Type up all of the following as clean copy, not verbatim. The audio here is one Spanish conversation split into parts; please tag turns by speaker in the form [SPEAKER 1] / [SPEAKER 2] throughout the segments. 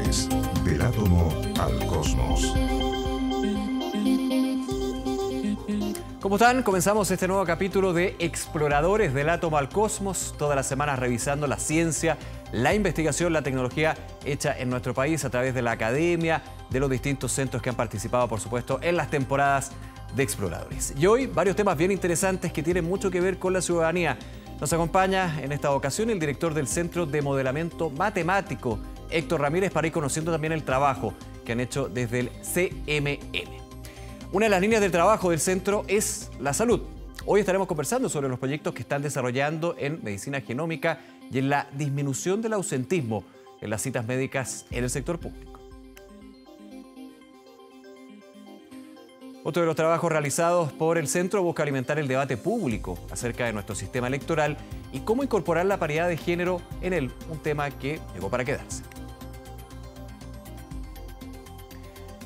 [SPEAKER 1] Exploradores, del átomo al cosmos.
[SPEAKER 2] ¿Cómo están? Comenzamos este nuevo capítulo de Exploradores del átomo al cosmos, todas las semanas revisando la ciencia, la investigación, la tecnología hecha en nuestro país a través de la academia, de los distintos centros que han participado, por supuesto, en las temporadas de Exploradores. Y hoy varios temas bien interesantes que tienen mucho que ver con la ciudadanía. Nos acompaña en esta ocasión el director del Centro de Modelamiento Matemático, Héctor Ramírez, para ir conociendo también el trabajo que han hecho desde el CMM. Una de las líneas del trabajo del centro es la salud. Hoy estaremos conversando sobre los proyectos que están desarrollando en medicina genómica y en la disminución del ausentismo en las citas médicas en el sector público. Otro de los trabajos realizados por el centro busca alimentar el debate público acerca de nuestro sistema electoral y cómo incorporar la paridad de género en él, un tema que llegó para quedarse.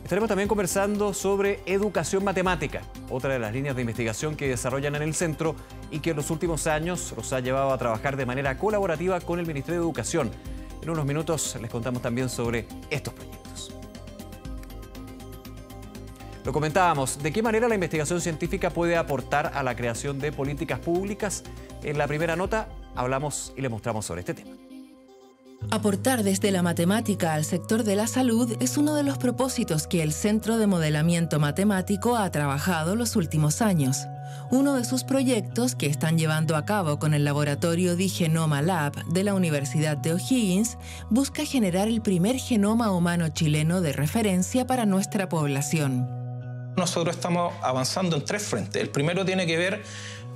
[SPEAKER 2] Estaremos también conversando sobre educación matemática, otra de las líneas de investigación que desarrollan en el centro y que en los últimos años los ha llevado a trabajar de manera colaborativa con el Ministerio de Educación. En unos minutos les contamos también sobre estos proyectos. Lo comentábamos, ¿de qué manera la investigación científica puede aportar a la creación de políticas públicas? En la primera nota hablamos y le mostramos sobre este tema.
[SPEAKER 3] Aportar desde la matemática al sector de la salud es uno de los propósitos que el Centro de Modelamiento Matemático ha trabajado los últimos años. Uno de sus proyectos, que están llevando a cabo con el laboratorio Digenoma Lab de la Universidad de O'Higgins, busca generar el primer genoma humano chileno de referencia para nuestra población.
[SPEAKER 4] Nosotros estamos avanzando en tres frentes. El primero tiene que ver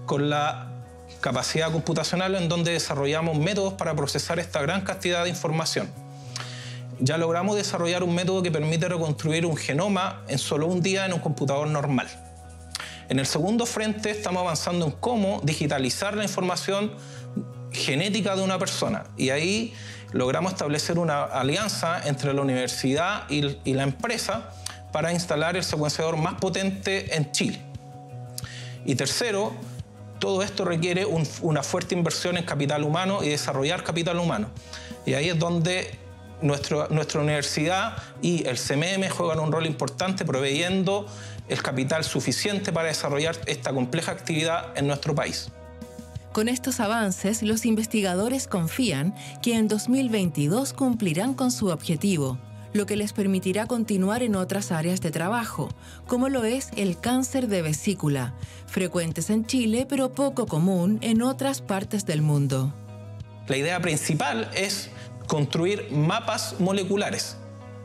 [SPEAKER 4] con la capacidad computacional, en donde desarrollamos métodos para procesar esta gran cantidad de información. Ya logramos desarrollar un método que permite reconstruir un genoma en solo un día en un computador normal. En el segundo frente estamos avanzando en cómo digitalizar la información genética de una persona, y ahí logramos establecer una alianza entre la universidad y la empresa para instalar el secuenciador más potente en Chile. Y tercero, todo esto requiere una fuerte inversión en capital humano y desarrollar capital humano. Y ahí es donde nuestra universidad y el CMM juegan un rol importante, proveyendo el capital suficiente para desarrollar esta compleja actividad en nuestro país.
[SPEAKER 3] Con estos avances, los investigadores confían que en 2022 cumplirán con su objetivo, lo que les permitirá continuar en otras áreas de trabajo, como lo es el cáncer de vesícula, frecuentes en Chile pero poco común en otras partes del mundo.
[SPEAKER 4] La idea principal es construir mapas moleculares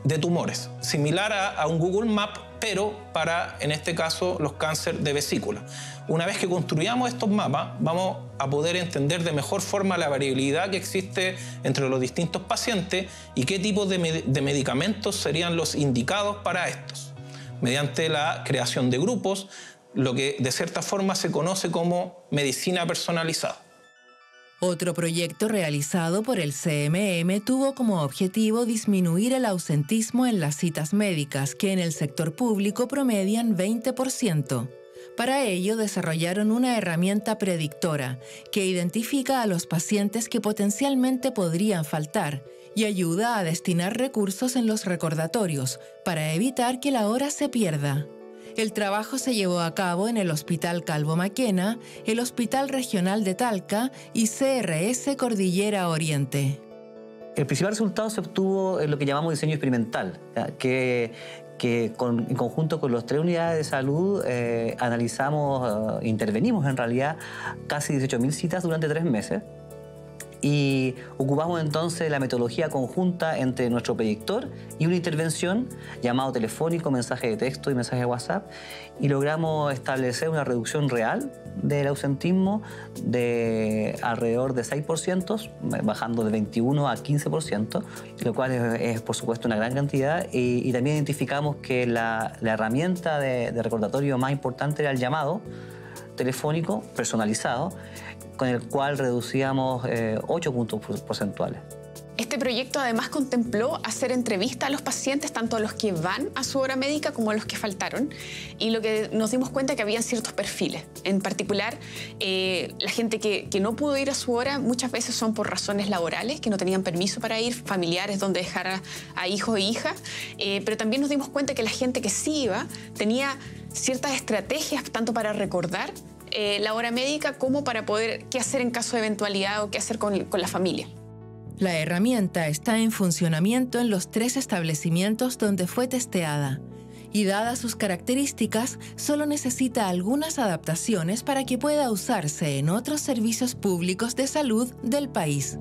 [SPEAKER 4] de tumores, similar a un Google Map, pero para, en este caso, los cánceres de vesícula. Una vez que construyamos estos mapas, vamos a poder entender de mejor forma la variabilidad que existe entre los distintos pacientes y qué tipos de medicamentos serían los indicados para estos, mediante la creación de grupos, lo que de cierta forma se conoce como medicina personalizada.
[SPEAKER 3] Otro proyecto realizado por el CMM tuvo como objetivo disminuir el ausentismo en las citas médicas, que en el sector público promedian 20%. Para ello desarrollaron una herramienta predictora que identifica a los pacientes que potencialmente podrían faltar y ayuda a destinar recursos en los recordatorios para evitar que la hora se pierda. El trabajo se llevó a cabo en el Hospital Calvo Maquena, el Hospital Regional de Talca y CRS Cordillera Oriente.
[SPEAKER 5] El principal resultado se obtuvo en lo que llamamos diseño experimental, que en conjunto con las 3 unidades de salud intervenimos en realidad casi 18.000 citas durante 3 meses. Y ocupamos entonces la metodología conjunta entre nuestro proyector y una intervención, llamado telefónico, mensaje de texto y mensaje de WhatsApp, y logramos establecer una reducción real del ausentismo de alrededor de 6%, bajando de 21 a 15%, lo cual es por supuesto una gran cantidad, y también identificamos que la herramienta de recordatorio más importante era el llamado telefónico personalizado, con el cual reducíamos 8 puntos porcentuales.
[SPEAKER 6] Este proyecto además contempló hacer entrevistas a los pacientes, tanto a los que van a su hora médica como a los que faltaron, y lo que nos dimos cuenta es que habían ciertos perfiles. En particular, la gente que no pudo ir a su hora muchas veces son por razones laborales, que no tenían permiso para ir, familiares donde dejar a hijos e hijas, pero también nos dimos cuenta que la gente que sí iba tenía ciertas estrategias tanto para recordar la hora médica como para poder qué hacer en caso de eventualidad o qué hacer con la familia.
[SPEAKER 3] La herramienta está en funcionamiento en los 3 establecimientos donde fue testeada y, dadas sus características, solo necesita algunas adaptaciones para que pueda usarse en otros servicios públicos de salud del país.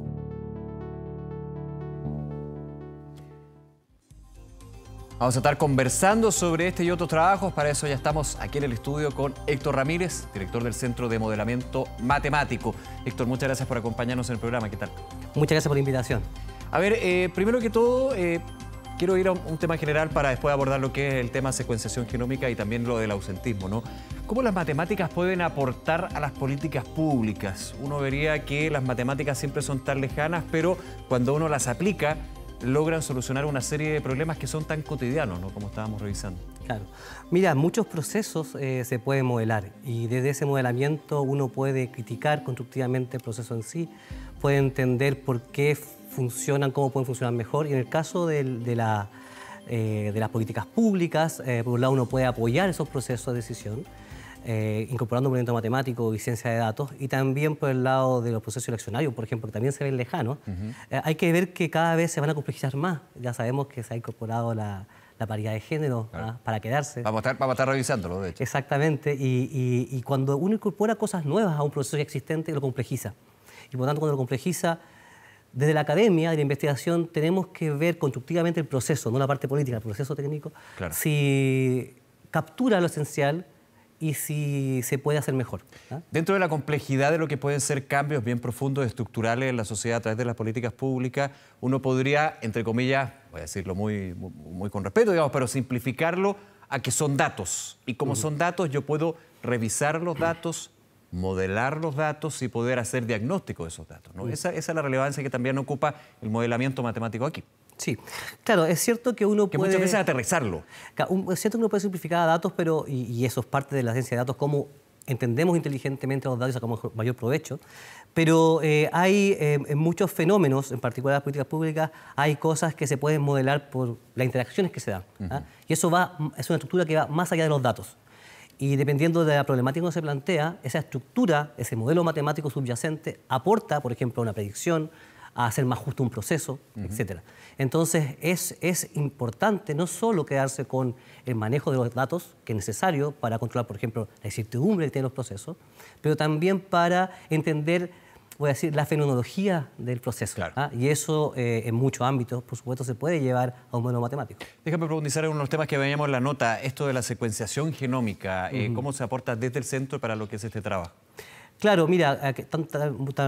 [SPEAKER 2] Vamos a estar conversando sobre este y otros trabajos. Para eso ya estamos aquí en el estudio con Héctor Ramírez, director del Centro de Modelamiento Matemático. Héctor, muchas gracias por acompañarnos en el programa. ¿Qué tal?
[SPEAKER 7] Muchas gracias por la invitación.
[SPEAKER 2] A ver, primero que todo, quiero ir a un tema general para después abordar lo que es el tema secuenciación genómica y también lo del ausentismo, ¿no? ¿Cómo las matemáticas pueden aportar a las políticas públicas? Uno vería que las matemáticas siempre son tan lejanas, pero cuando uno las aplica, logran solucionar una serie de problemas que son tan cotidianos, ¿no? Como estábamos revisando.
[SPEAKER 7] Claro. Mira, muchos procesos se pueden modelar y desde ese modelamiento uno puede criticar constructivamente el proceso en sí, puede entender por qué funcionan, cómo pueden funcionar mejor. Y en el caso de las políticas públicas, por un lado uno puede apoyar esos procesos de decisión, incorporando un movimiento matemático y ciencia de datos, y también por el lado de los procesos eleccionarios, por ejemplo, que también se ven lejanos. Hay que ver que cada vez se van a complejizar más. Ya sabemos que se ha incorporado la paridad de género, claro, para quedarse.
[SPEAKER 2] Vamos a estar revisándolo, de hecho.
[SPEAKER 7] Exactamente, y cuando uno incorpora cosas nuevas a un proceso ya existente, lo complejiza. Y por lo tanto, cuando lo complejiza, desde la academia, de la investigación, tenemos que ver constructivamente el proceso, no la parte política, el proceso técnico, claro, si captura lo esencial y si se puede hacer mejor.
[SPEAKER 2] Dentro de la complejidad de lo que pueden ser cambios bien profundos, estructurales en la sociedad a través de las políticas públicas, uno podría, entre comillas, voy a decirlo muy con respeto, digamos, pero simplificarlo a que son datos. Y como son datos, yo puedo revisar los datos, modelar los datos y poder hacer diagnóstico de esos datos, ¿no? Esa es la relevancia que también ocupa el modelamiento matemático aquí.
[SPEAKER 7] Sí, claro, es cierto que uno
[SPEAKER 2] puede...
[SPEAKER 7] muchas
[SPEAKER 2] veces aterrizarlo.
[SPEAKER 7] Es cierto que uno puede simplificar a datos, pero, y eso es parte de la ciencia de datos, cómo entendemos inteligentemente los datos y sacamos mayor provecho, pero hay en muchos fenómenos, en particular las políticas públicas, hay cosas que se pueden modelar por las interacciones que se dan. Y eso es una estructura que va más allá de los datos. Y dependiendo de la problemática que se plantea, esa estructura, ese modelo matemático subyacente, aporta, por ejemplo, a una predicción, a hacer más justo un proceso, etc. Entonces, es importante no solo quedarse con el manejo de los datos, que es necesario para controlar, por ejemplo, la incertidumbre que tienen los procesos, pero también para entender, voy a decir, la fenomenología del proceso. Claro. Y eso, en muchos ámbitos, por supuesto, se puede llevar a un modelo matemático.
[SPEAKER 2] Déjame profundizar en unos temas que veníamos en la nota, esto de la secuenciación genómica, ¿cómo se aporta desde el centro para lo que es este trabajo?
[SPEAKER 7] Claro, mira,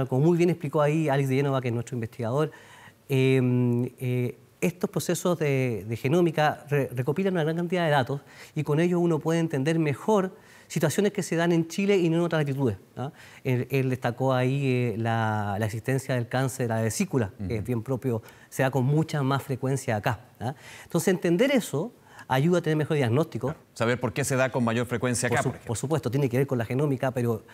[SPEAKER 7] como muy bien explicó ahí Alex de Génova, que es nuestro investigador, estos procesos de genómica recopilan una gran cantidad de datos y con ello uno puede entender mejor situaciones que se dan en Chile y no en otras latitudes, ¿no? Él destacó ahí la existencia del cáncer de la vesícula, que es bien propio, se da con mucha más frecuencia acá, ¿no? Entonces, entender eso ayuda a tener mejor diagnóstico.
[SPEAKER 2] Claro. Saber por qué se da con mayor frecuencia acá,
[SPEAKER 7] por supuesto, tiene que ver con la genómica, pero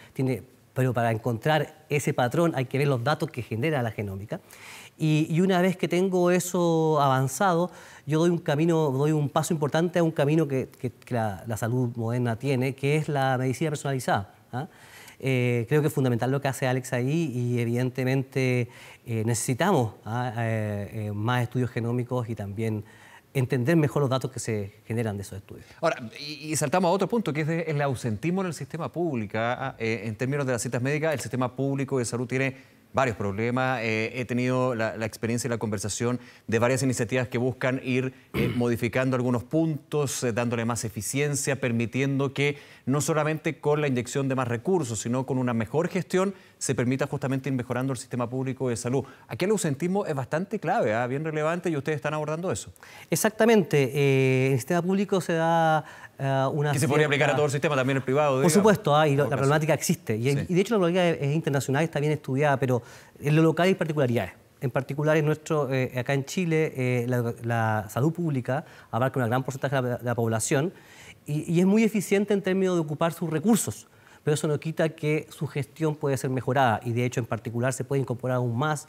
[SPEAKER 7] para encontrar ese patrón hay que ver los datos que genera la genómica. Y una vez que tengo eso avanzado, yo doy un paso importante a un camino que la salud moderna tiene, que es la medicina personalizada. Creo que es fundamental lo que hace Alex ahí y evidentemente necesitamos más estudios genómicos y también entender mejor los datos que se generan de esos estudios.
[SPEAKER 2] Ahora, y saltamos a otro punto, que es el ausentismo en el sistema público. En términos de las citas médicas, el sistema público de salud tiene varios problemas. He tenido la experiencia y la conversación de varias iniciativas que buscan ir modificando algunos puntos, dándole más eficiencia, permitiendo que no solamente con la inyección de más recursos, sino con una mejor gestión se permita justamente ir mejorando el sistema público de salud. Aquí el ausentismo es bastante clave, bien relevante, y ustedes están abordando eso.
[SPEAKER 7] Exactamente. En el sistema público se da una...
[SPEAKER 2] Que se podría aplicar a todo el sistema, también el privado.
[SPEAKER 7] Por supuesto, y la problemática existe. Y de hecho la problemática es internacional, está bien estudiada, pero en lo local hay particularidades. en particular acá en Chile, la salud pública abarca un gran porcentaje de la población y es muy eficiente en términos de ocupar sus recursos, pero eso no quita que su gestión puede ser mejorada y de hecho en particular se puede incorporar aún más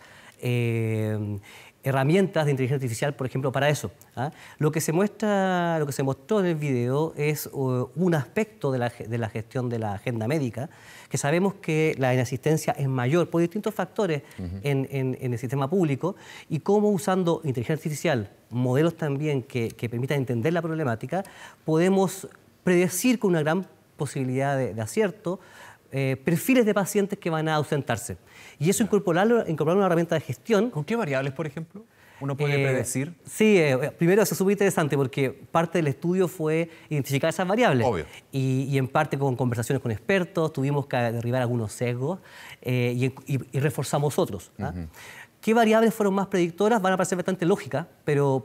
[SPEAKER 7] herramientas de inteligencia artificial, por ejemplo, para eso. Lo que se mostró en el video es un aspecto de la gestión de la agenda médica, que sabemos que la inasistencia es mayor por distintos factores en el sistema público y cómo usando inteligencia artificial, modelos también que permitan entender la problemática, podemos predecir con una gran posibilidad de acierto perfiles de pacientes que van a ausentarse. Y eso incorporar una herramienta de gestión.
[SPEAKER 2] ¿Con qué variables, por ejemplo, uno puede predecir?
[SPEAKER 7] Sí, primero eso es súper interesante porque parte del estudio fue identificar esas variables.
[SPEAKER 2] Obvio.
[SPEAKER 7] Y en parte con conversaciones con expertos, tuvimos que derribar algunos sesgos y reforzamos otros. ¿Qué variables fueron más predictoras? Van a parecer bastante lógicas, pero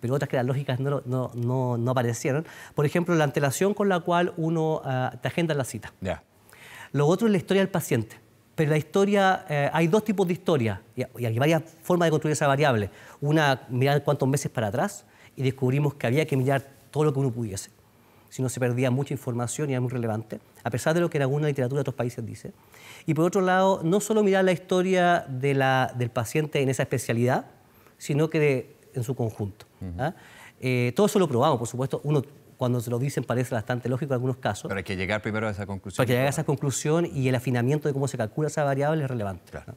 [SPEAKER 7] otras que eran lógicas no aparecieron. Por ejemplo, la antelación con la cual uno te agenda la cita. Lo otro es la historia del paciente. Pero la historia, hay dos tipos de historia y hay varias formas de construir esa variable. Una, mirar cuántos meses para atrás y descubrimos que había que mirar todo lo que uno pudiese. Si no, se perdía mucha información y era muy relevante, a pesar de lo que en alguna literatura de otros países dice. Y por otro lado, no solo mirar la historia del paciente en esa especialidad, sino que en su conjunto. Todo eso lo probamos, por supuesto. Uno, cuando se lo dicen, parece bastante lógico en algunos casos.
[SPEAKER 2] Pero hay que llegar primero a esa conclusión.
[SPEAKER 7] Para que llegue a esa conclusión y el afinamiento de cómo se calcula esa variable es relevante.
[SPEAKER 2] Claro.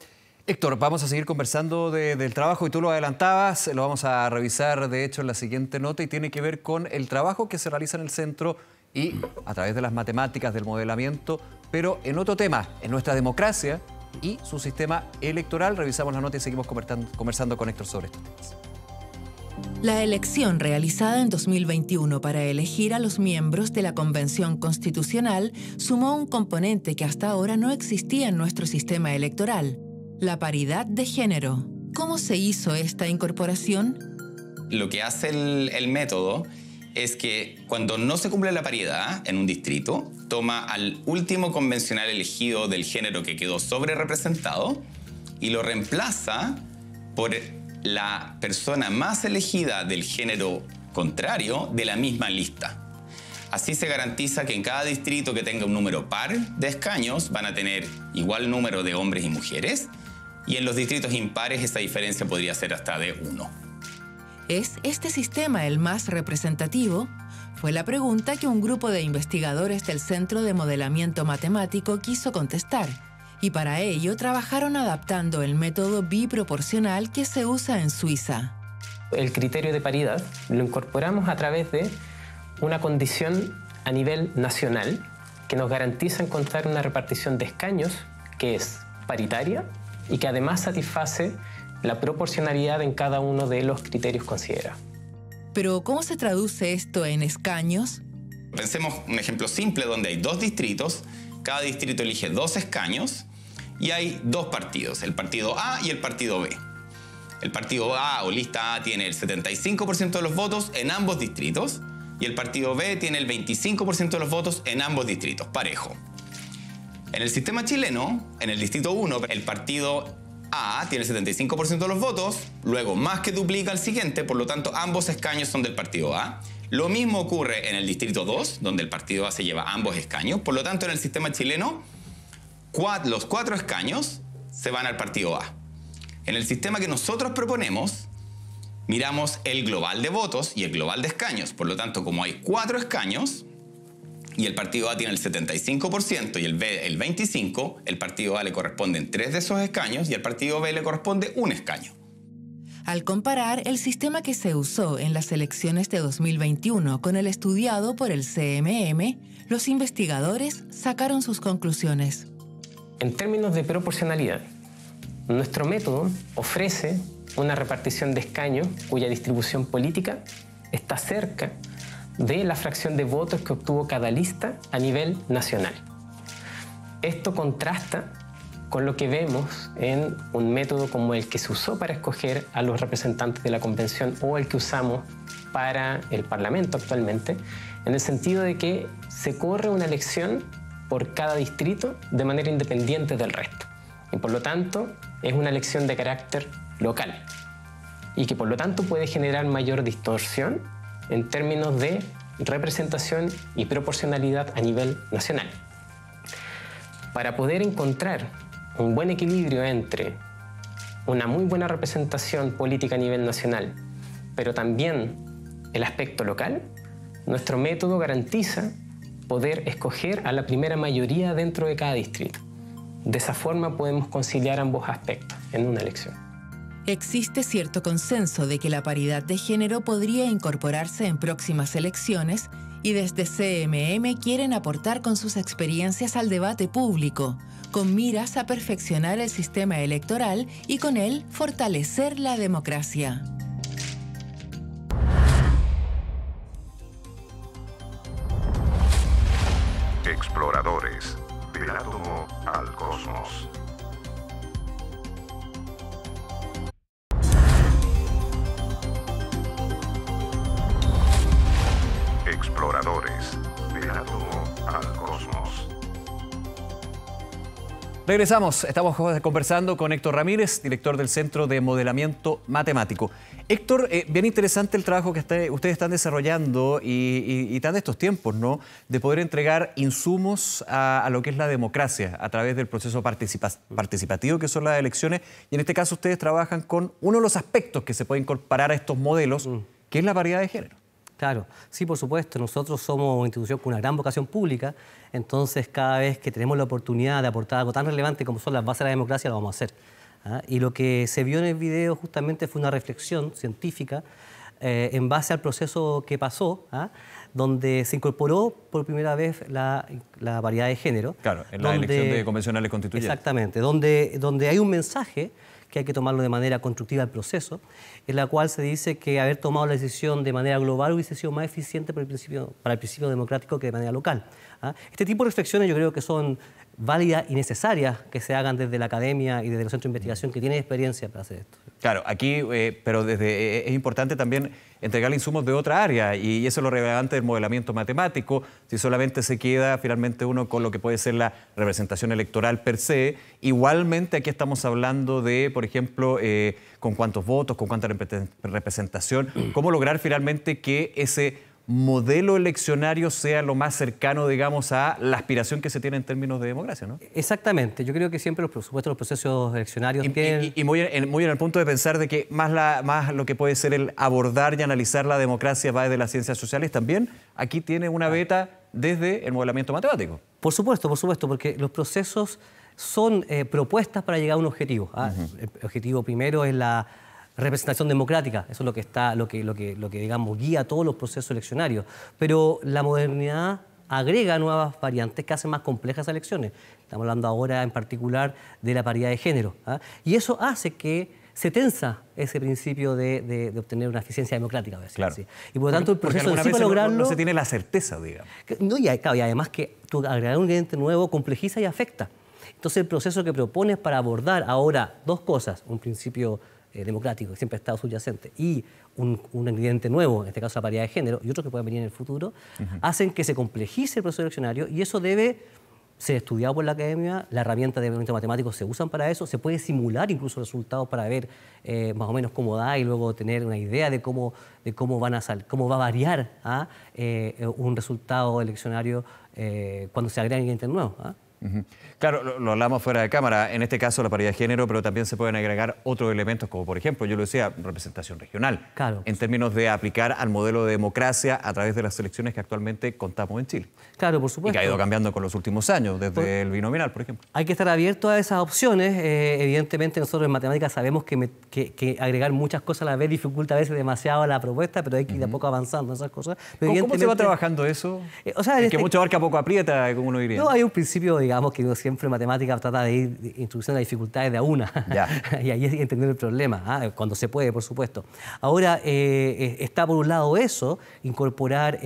[SPEAKER 2] Héctor, vamos a seguir conversando del trabajo y tú lo adelantabas, lo vamos a revisar de hecho en la siguiente nota y tiene que ver con el trabajo que se realiza en el centro y a través de las matemáticas, del modelamiento, pero en otro tema, en nuestra democracia y su sistema electoral. Revisamos la nota y seguimos conversando con Héctor sobre estos temas.
[SPEAKER 3] La elección realizada en 2021 para elegir a los miembros de la Convención Constitucional sumó un componente que hasta ahora no existía en nuestro sistema electoral: la paridad de género. ¿Cómo se hizo esta incorporación?
[SPEAKER 8] Lo que hace el método es que cuando no se cumple la paridad en un distrito, toma al último convencional elegido del género que quedó sobrerepresentado y lo reemplaza por la persona más elegida del género contrario de la misma lista. Así se garantiza que en cada distrito que tenga un número par de escaños van a tener igual número de hombres y mujeres, y en los distritos impares esa diferencia podría ser hasta de 1.
[SPEAKER 3] ¿Es este sistema el más representativo? Fue la pregunta que un grupo de investigadores del Centro de Modelamiento Matemático quiso contestar. Y para ello trabajaron adaptando el método biproporcional que se usa en Suiza.
[SPEAKER 9] El criterio de paridad lo incorporamos a través de una condición a nivel nacional que nos garantiza encontrar una repartición de escaños que es paritaria y que además satisface la proporcionalidad en cada uno de los criterios considerados.
[SPEAKER 3] Pero, ¿cómo se traduce esto en escaños?
[SPEAKER 8] Pensemos un ejemplo simple donde hay 2 distritos, cada distrito elige 2 escaños y hay 2 partidos, el partido A y el partido B. El partido A o lista A tiene el 75% de los votos en ambos distritos y el partido B tiene el 25% de los votos en ambos distritos, parejo. En el sistema chileno, en el distrito 1, el partido A tiene el 75% de los votos, luego más que duplica el siguiente, por lo tanto ambos escaños son del partido A. Lo mismo ocurre en el distrito 2, donde el partido A se lleva ambos escaños, por lo tanto en el sistema chileno los 4 escaños se van al partido A. En el sistema que nosotros proponemos, miramos el global de votos y el global de escaños, por lo tanto como hay 4 escaños y el partido A tiene el 75% y el B el 25%, el partido A le corresponden 3 de esos escaños y al partido B le corresponde 1 escaño.
[SPEAKER 3] Al comparar el sistema que se usó en las elecciones de 2021 con el estudiado por el CMM, los investigadores sacaron sus conclusiones.
[SPEAKER 9] En términos de proporcionalidad, nuestro método ofrece una repartición de escaños cuya distribución política está cerca de la fracción de votos que obtuvo cada lista a nivel nacional. Esto contrasta con lo que vemos en un método como el que se usó para escoger a los representantes de la convención o el que usamos para el Parlamento actualmente, en el sentido de que se corre una elección por cada distrito de manera independiente del resto. Y por lo tanto, es una elección de carácter local y que por lo tanto puede generar mayor distorsión en términos de representación y proporcionalidad a nivel nacional. Para poder encontrar un buen equilibrio entre una muy buena representación política a nivel nacional, pero también el aspecto local, nuestro método garantiza poder escoger a la primera mayoría dentro de cada distrito. De esa forma podemos conciliar ambos aspectos en una elección.
[SPEAKER 3] Existe cierto consenso de que la paridad de género podría incorporarse en próximas elecciones y desde CMM quieren aportar con sus experiencias al debate público, con miras a perfeccionar el sistema electoral y con él fortalecer la democracia.
[SPEAKER 1] Exploradores, del átomo al cosmos. Exploradores, del átomo al cosmos.
[SPEAKER 2] Regresamos, estamos conversando con Héctor Ramírez, director del Centro de Modelamiento Matemático. Héctor, bien interesante el trabajo que ustedes están desarrollando y tan de estos tiempos, ¿no? De poder entregar insumos a lo que es la democracia a través del proceso participativo que son las elecciones. Y en este caso ustedes trabajan con uno de los aspectos que se puede incorporar a estos modelos, que es la paridad de género.
[SPEAKER 7] Claro, sí, por supuesto. Nosotros somos una institución con una gran vocación pública, entonces cada vez que tenemos la oportunidad de aportar algo tan relevante como son las bases de la democracia, lo vamos a hacer. Y lo que se vio en el video justamente fue una reflexión científica en base al proceso que pasó, donde se incorporó por primera vez la paridad de género.
[SPEAKER 2] Claro, en la elección de convencionales constituyentes.
[SPEAKER 7] Exactamente, donde hay un mensaje que hay que tomarlo de manera constructiva el proceso, en la cual se dice que haber tomado la decisión de manera global hubiese sido más eficiente para el principio democrático que de manera local. Este tipo de reflexiones yo creo que son válidas y necesarias que se hagan desde la academia y desde los centros de investigación que tienen experiencia para hacer esto.
[SPEAKER 2] Claro, aquí, pero es importante también entregar insumos de otra área y eso es lo relevante del modelamiento matemático. Si solamente se queda finalmente uno con lo que puede ser la representación electoral per se, igualmente aquí estamos hablando de, por ejemplo, con cuántos votos, con cuánta representación, cómo lograr finalmente que ese modelo eleccionario sea lo más cercano, digamos, a la aspiración que se tiene en términos de democracia, ¿no?
[SPEAKER 7] Exactamente. Yo creo que siempre, por supuesto, los procesos eleccionarios tienen...
[SPEAKER 2] Y muy en el punto de pensar de que más lo que puede ser el abordar y analizar la democracia va desde las ciencias sociales, también aquí tiene una beta desde el modelamiento matemático.
[SPEAKER 7] Por supuesto, porque los procesos son propuestas para llegar a un objetivo. El objetivo primero es la representación democrática, eso es lo que digamos guía todos los procesos eleccionarios, pero la modernidad agrega nuevas variantes que hacen más complejas las elecciones. Estamos hablando ahora en particular de la paridad de género, y eso hace que se tensa ese principio de obtener una eficiencia democrática.
[SPEAKER 2] Claro.
[SPEAKER 7] Así. Y por lo tanto el proceso
[SPEAKER 2] alguna vez
[SPEAKER 7] para lograrlo
[SPEAKER 2] no se tiene la certeza, digamos.
[SPEAKER 7] No, y además que agregar un ingrediente nuevo complejiza y afecta. Entonces el proceso que propones para abordar ahora dos cosas, un principio democrático, que siempre ha estado subyacente, y un ingrediente nuevo, en este caso la paridad de género, y otros que pueden venir en el futuro, hacen que se complejice el proceso eleccionario y eso debe ser estudiado por la academia. Las herramientas de modelamiento matemático se usan para eso, se puede simular incluso resultados para ver más o menos cómo da y luego tener una idea de cómo va a variar un resultado eleccionario cuando se agregan ingredientes nuevos.
[SPEAKER 2] Claro, lo hablamos fuera de cámara, en este caso la paridad de género, pero también se pueden agregar otros elementos como, por ejemplo, yo lo decía, representación regional,
[SPEAKER 7] claro,
[SPEAKER 2] en términos de aplicar al modelo de democracia a través de las elecciones que actualmente contamos en Chile.
[SPEAKER 7] Claro, por supuesto.
[SPEAKER 2] Y que ha ido cambiando con los últimos años, desde el binominal, por ejemplo.
[SPEAKER 7] Hay que estar abierto a esas opciones. Evidentemente nosotros en matemáticas sabemos que agregar muchas cosas a la vez dificulta a veces demasiado la propuesta, pero hay que ir de a poco avanzando en esas cosas. Pero
[SPEAKER 2] ¿Cómo se va trabajando eso? Que mucho abarca, poco aprieta, como uno diría.
[SPEAKER 7] No, hay un principio, digamos, que uno siempre en matemáticas trata de ir introduciendo las dificultades de a una. Y ahí es entender el problema, cuando se puede, por supuesto. Ahora, está por un lado eso, incorporar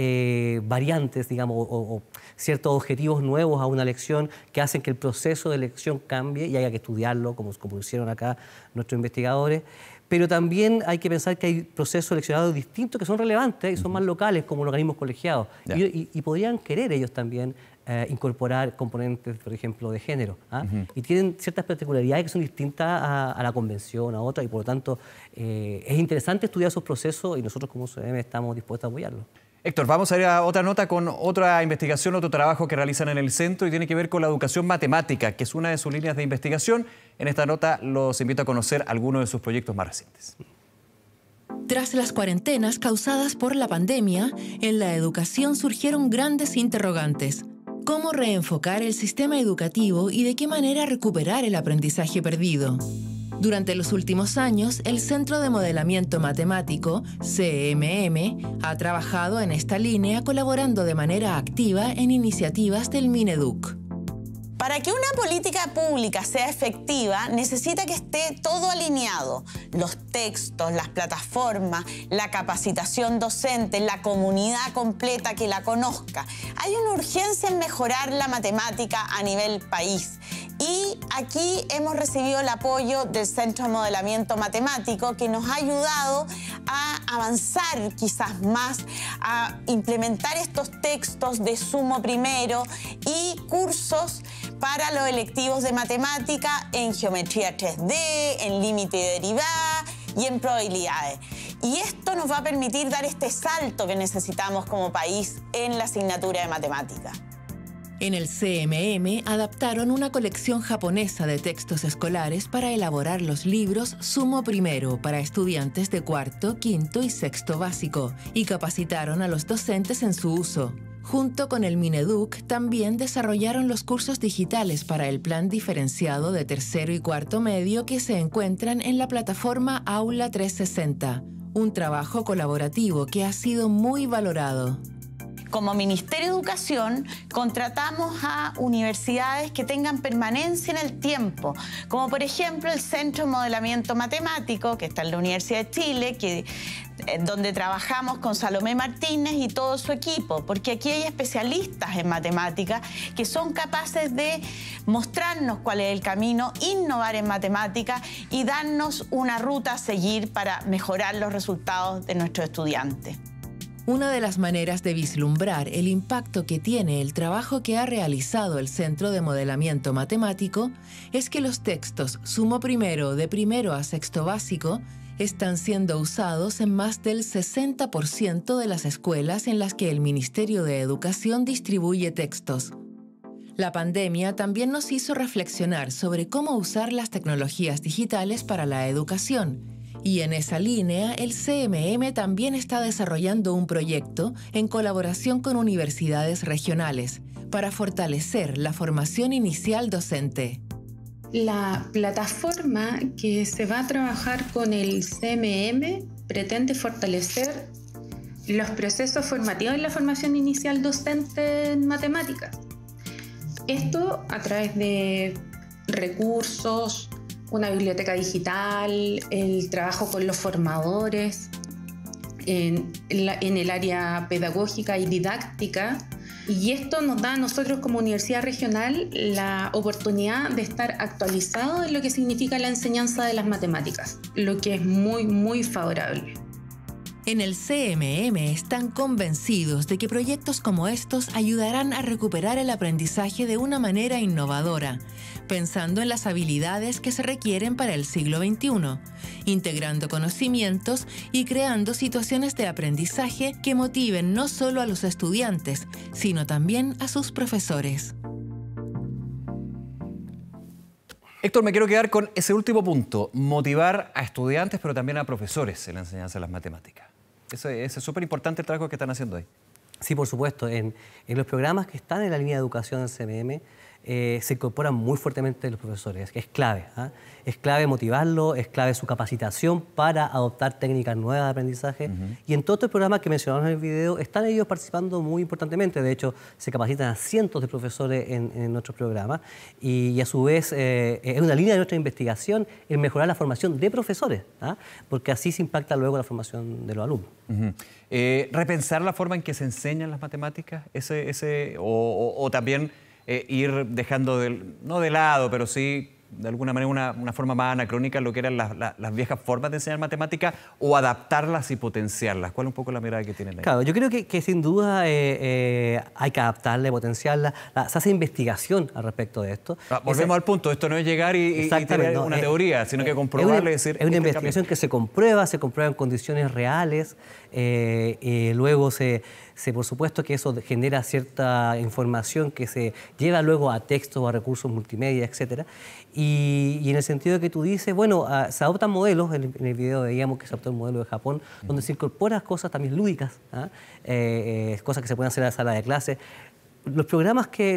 [SPEAKER 7] variantes, digamos, o ciertos objetivos nuevos a una elección que hacen que el proceso de elección cambie y haya que estudiarlo, como hicieron acá nuestros investigadores. Pero también hay que pensar que hay procesos eleccionarios distintos que son relevantes y son más locales, como los organismos colegiados. Y podrían querer ellos también incorporar componentes, por ejemplo, de género. Y tienen ciertas particularidades que son distintas a la convención, a otras, y por lo tanto es interesante estudiar esos procesos y nosotros como CMM estamos dispuestos a apoyarlo.
[SPEAKER 2] Héctor, vamos a ir a otra nota con otra investigación, otro trabajo que realizan en el centro y tiene que ver con la educación matemática, que es una de sus líneas de investigación. En esta nota los invito a conocer algunos de sus proyectos más recientes.
[SPEAKER 3] Tras las cuarentenas causadas por la pandemia, en la educación surgieron grandes interrogantes. ¿Cómo reenfocar el sistema educativo y de qué manera recuperar el aprendizaje perdido? Durante los últimos años, el Centro de Modelamiento Matemático, CMM, ha trabajado en esta línea colaborando de manera activa en iniciativas del Mineduc.
[SPEAKER 10] Para que una política pública sea efectiva, necesita que esté todo alineado. Los textos, las plataformas, la capacitación docente, la comunidad completa que la conozca. Hay una urgencia en mejorar la matemática a nivel país. Y aquí hemos recibido el apoyo del Centro de Modelamiento Matemático, que nos ha ayudado a avanzar quizás más, a implementar estos textos de sumo primero y cursos para los electivos de matemática en geometría 3D, en límite y derivada y en probabilidades. Y esto nos va a permitir dar este salto que necesitamos como país en la asignatura de matemática.
[SPEAKER 3] En el CMM adaptaron una colección japonesa de textos escolares para elaborar los libros Sumo Primero para estudiantes de cuarto, quinto y sexto básico y capacitaron a los docentes en su uso. Junto con el Mineduc, también desarrollaron los cursos digitales para el plan diferenciado de tercero y cuarto medio que se encuentran en la plataforma Aula 360, un trabajo colaborativo que ha sido muy valorado.
[SPEAKER 10] Como Ministerio de Educación, contratamos a universidades que tengan permanencia en el tiempo, como por ejemplo el Centro de Modelamiento Matemático, que está en la Universidad de Chile, donde trabajamos con Salomé Martínez y todo su equipo, porque aquí hay especialistas en matemáticas que son capaces de mostrarnos cuál es el camino, innovar en matemáticas y darnos una ruta a seguir para mejorar los resultados de nuestros estudiantes.
[SPEAKER 3] Una de las maneras de vislumbrar el impacto que tiene el trabajo que ha realizado el Centro de Modelamiento Matemático es que los textos Sumo Primero de primero a sexto básico están siendo usados en más del 60% de las escuelas en las que el Ministerio de Educación distribuye textos. La pandemia también nos hizo reflexionar sobre cómo usar las tecnologías digitales para la educación. Y en esa línea, el CMM también está desarrollando un proyecto en colaboración con universidades regionales para fortalecer la formación inicial docente.
[SPEAKER 11] La plataforma que se va a trabajar con el CMM pretende fortalecer los procesos formativos en la formación inicial docente en matemáticas. Esto a través de recursos, una biblioteca digital, el trabajo con los formadores en el área pedagógica y didáctica. Y esto nos da a nosotros como universidad regional la oportunidad de estar actualizados en lo que significa la enseñanza de las matemáticas, lo que es muy, muy favorable.
[SPEAKER 3] En el CMM están convencidos de que proyectos como estos ayudarán a recuperar el aprendizaje de una manera innovadora, pensando en las habilidades que se requieren para el siglo XXI, integrando conocimientos y creando situaciones de aprendizaje que motiven no solo a los estudiantes, sino también a sus profesores.
[SPEAKER 2] Héctor, me quiero quedar con ese último punto, motivar a estudiantes pero también a profesores en la enseñanza de las matemáticas. Ese es súper importante el trabajo que están haciendo ahí.
[SPEAKER 7] Sí, por supuesto. En los programas que están en la línea de educación del CMM se incorporan muy fuertemente los profesores, que es clave. Es clave motivarlo, es clave su capacitación para adoptar técnicas nuevas de aprendizaje. Y en todos estos programas que mencionamos en el video están ellos participando muy importantemente. De hecho, se capacitan a cientos de profesores en nuestros programas y a su vez es una línea de nuestra investigación el mejorar la formación de profesores, porque así se impacta luego la formación de los alumnos.
[SPEAKER 2] Repensar la forma en que se enseñan las matemáticas, o también ir dejando, no de lado, pero sí de alguna manera una forma más anacrónica lo que eran las viejas formas de enseñar matemática o adaptarlas y potenciarlas? ¿Cuál es un poco la mirada que tienen ahí?
[SPEAKER 7] Claro, yo creo que sin duda hay que adaptarla, potenciarla. Se hace investigación al respecto de esto.
[SPEAKER 2] Volvemos al punto, esto no es llegar y tener una teoría, sino que comprobarle y decir...
[SPEAKER 7] Es una investigación que se comprueba en condiciones reales, luego por supuesto que eso genera cierta información que se lleva luego a textos o a recursos multimedia, etc. Y en el sentido que tú dices, bueno, se adoptan modelos, en el video veíamos que se adoptó un modelo de Japón, donde se incorporan cosas también lúdicas, cosas que se pueden hacer en la sala de clase. Los programas que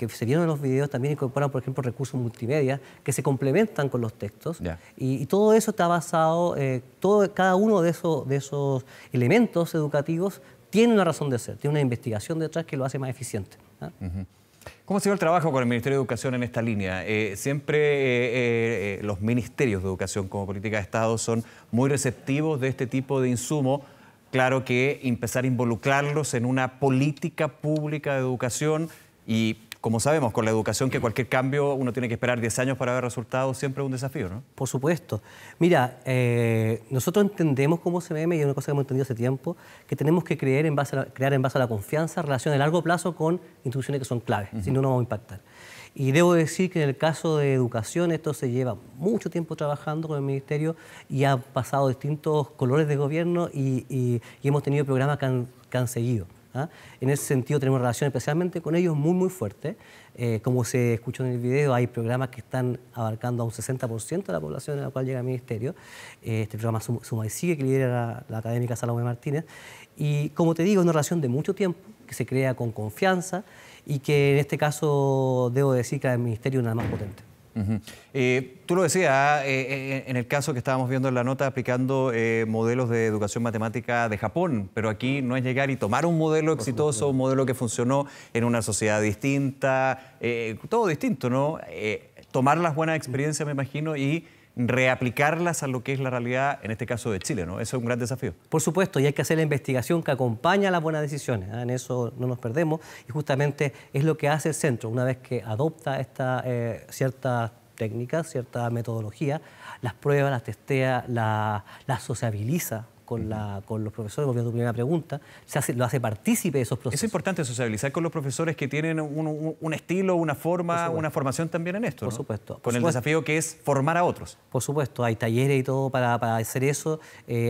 [SPEAKER 7] se vieron en los videos también incorporan, por ejemplo, recursos multimedia que se complementan con los textos. Y todo eso está basado, cada uno de esos elementos educativos tiene una razón de ser, tiene una investigación detrás que lo hace más eficiente.
[SPEAKER 2] ¿Cómo ha sido el trabajo con el Ministerio de Educación en esta línea? Siempre los ministerios de educación como política de Estado son muy receptivos de este tipo de insumo. Claro que empezar a involucrarlos en una política pública de educación y, como sabemos, con la educación que cualquier cambio uno tiene que esperar 10 años para ver resultados, siempre es un desafío, ¿no?
[SPEAKER 7] Por supuesto. Mira, nosotros entendemos como CMM, y es una cosa que hemos entendido hace tiempo, que tenemos que crear en base a la confianza, relaciones a largo plazo con instituciones que son claves, si no, no vamos a impactar. Y debo decir que en el caso de educación esto se lleva mucho tiempo trabajando con el Ministerio y ha pasado distintos colores de gobierno y hemos tenido programas que han seguido. En ese sentido tenemos relación especialmente con ellos muy fuerte. Como se escuchó en el video, hay programas que están abarcando a un 60% de la población a la cual llega el Ministerio. Este programa Suma y Sigue, que lidera la académica Salomé Martínez. Y como te digo, es una relación de mucho tiempo, que se crea con confianza y que en este caso debo decir que el Ministerio es una más potente.
[SPEAKER 2] Tú lo decías, en el caso que estábamos viendo en la nota, aplicando modelos de educación matemática de Japón, pero aquí no es llegar y tomar un modelo exitoso, un modelo que funcionó en una sociedad distinta, todo distinto, ¿no? Tomar las buenas experiencias, me imagino, y reaplicarlas a lo que es la realidad, en este caso de Chile, ¿no? Eso es un gran desafío.
[SPEAKER 7] Por supuesto, y hay que hacer la investigación que acompaña a las buenas decisiones, en eso no nos perdemos, y justamente es lo que hace el centro, una vez que adopta ciertas técnicas, cierta metodología, las prueba, las testea, las sociabiliza con los profesores, volviendo a tu primera pregunta, lo hace partícipe de esos procesos.
[SPEAKER 2] Es importante sociabilizar con los profesores que tienen un estilo, una forma, una formación también en esto, ¿no?
[SPEAKER 7] Por supuesto.
[SPEAKER 2] Con el desafío que es formar a otros.
[SPEAKER 7] Por supuesto, hay talleres y todo para hacer eso.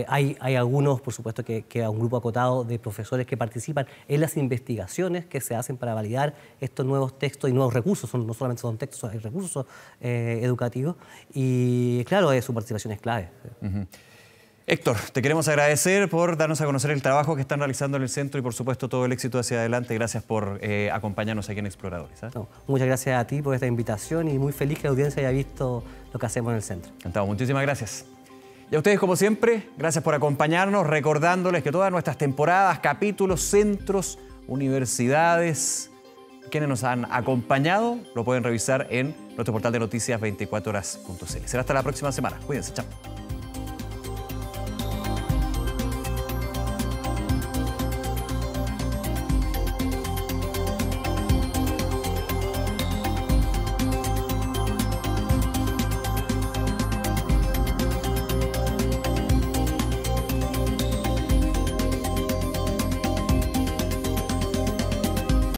[SPEAKER 7] Hay algunos, por supuesto, que un grupo acotado de profesores que participan en las investigaciones que se hacen para validar estos nuevos textos y nuevos recursos. No solamente son textos, hay recursos educativos. Y claro, su participación es clave.
[SPEAKER 2] Héctor, te queremos agradecer por darnos a conocer el trabajo que están realizando en el centro y, por supuesto, todo el éxito hacia adelante. Gracias por acompañarnos aquí en Exploradores.
[SPEAKER 7] No, muchas gracias a ti por esta invitación y muy feliz que la audiencia haya visto lo que hacemos en el centro.
[SPEAKER 2] Encantado, muchísimas gracias. Y a ustedes, como siempre, gracias por acompañarnos, recordándoles que todas nuestras temporadas, capítulos, centros, universidades, quienes nos han acompañado, lo pueden revisar en nuestro portal de noticias 24horas.cl. Será hasta la próxima semana. Cuídense, chao.